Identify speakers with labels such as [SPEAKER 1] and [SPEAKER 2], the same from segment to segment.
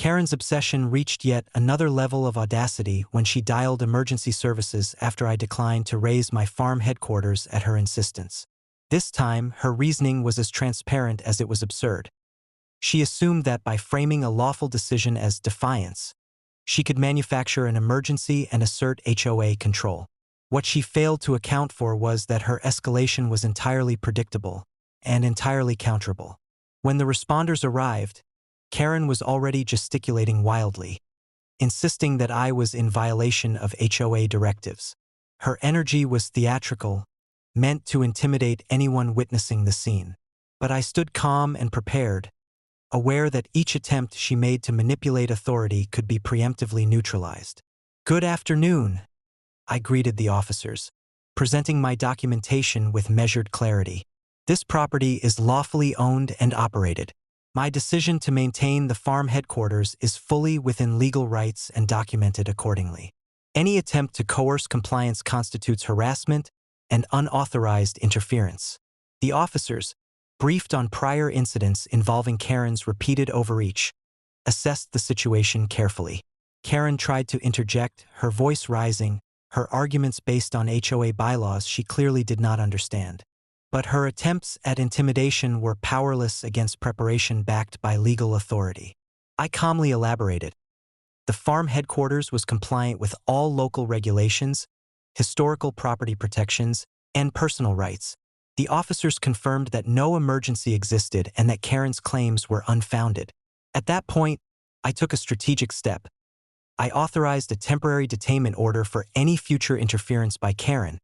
[SPEAKER 1] Karen's obsession reached yet another level of audacity when she dialed emergency services after I declined to raise my farm headquarters at her insistence. This time, her reasoning was as transparent as it was absurd. She assumed that by framing a lawful decision as defiance, she could manufacture an emergency and assert HOA control. What she failed to account for was that her escalation was entirely predictable and entirely counterable. When the responders arrived, Karen was already gesticulating wildly, insisting that I was in violation of HOA directives. Her energy was theatrical, meant to intimidate anyone witnessing the scene. But I stood calm and prepared, aware that each attempt she made to manipulate authority could be preemptively neutralized. "Good afternoon," I greeted the officers, presenting my documentation with measured clarity. "This property is lawfully owned and operated. My decision to maintain the farm headquarters is fully within legal rights and documented accordingly. Any attempt to coerce compliance constitutes harassment and unauthorized interference." The officers, briefed on prior incidents involving Karen's repeated overreach, assessed the situation carefully. Karen tried to interject, her voice rising, her arguments based on HOA bylaws she clearly did not understand. But her attempts at intimidation were powerless against preparation backed by legal authority. I calmly elaborated. The farm headquarters was compliant with all local regulations, historical property protections, and personal rights. The officers confirmed that no emergency existed and that Karen's claims were unfounded. At that point, I took a strategic step. I authorized a temporary detainment order for any future interference by Karen,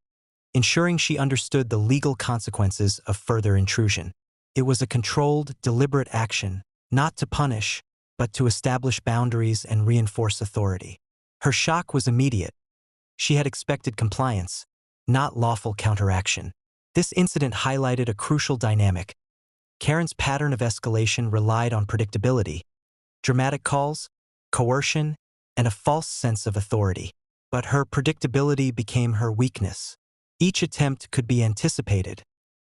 [SPEAKER 1] ensuring she understood the legal consequences of further intrusion. It was a controlled, deliberate action, not to punish, but to establish boundaries and reinforce authority. Her shock was immediate. She had expected compliance, not lawful counteraction. This incident highlighted a crucial dynamic. Karen's pattern of escalation relied on predictability, dramatic calls, coercion, and a false sense of authority. But her predictability became her weakness. Each attempt could be anticipated,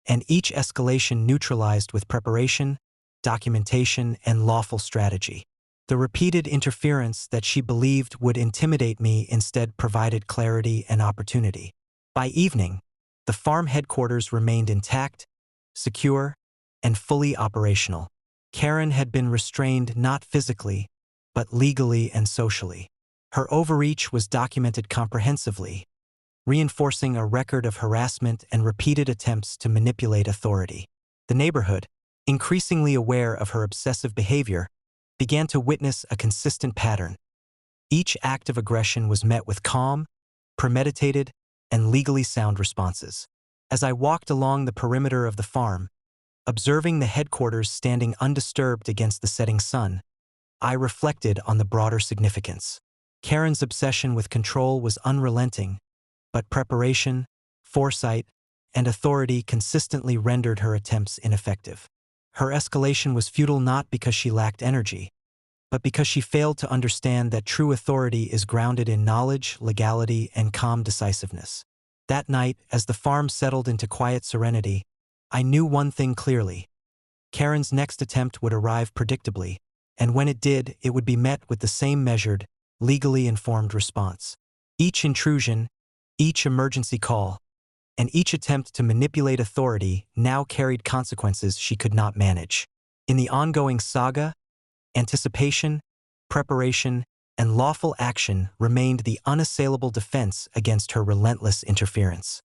[SPEAKER 1] and each escalation neutralized with preparation, documentation, and lawful strategy. The repeated interference that she believed would intimidate me instead provided clarity and opportunity. By evening, the farm headquarters remained intact, secure, and fully operational. Karen had been restrained not physically, but legally and socially. Her overreach was documented comprehensively, reinforcing a record of harassment and repeated attempts to manipulate authority. The neighborhood, increasingly aware of her obsessive behavior, began to witness a consistent pattern. Each act of aggression was met with calm, premeditated, and legally sound responses. As I walked along the perimeter of the farm, observing the headquarters standing undisturbed against the setting sun, I reflected on the broader significance. Karen's obsession with control was unrelenting, but preparation, foresight, and authority consistently rendered her attempts ineffective. Her escalation was futile not because she lacked energy, but because she failed to understand that true authority is grounded in knowledge, legality, and calm decisiveness. That night, as the farm settled into quiet serenity, I knew one thing clearly. Karen's next attempt would arrive predictably, and when it did, it would be met with the same measured, legally informed response. Each intrusion, each emergency call, and each attempt to manipulate authority now carried consequences she could not manage. In the ongoing saga, anticipation, preparation, and lawful action remained the unassailable defense against her relentless interference.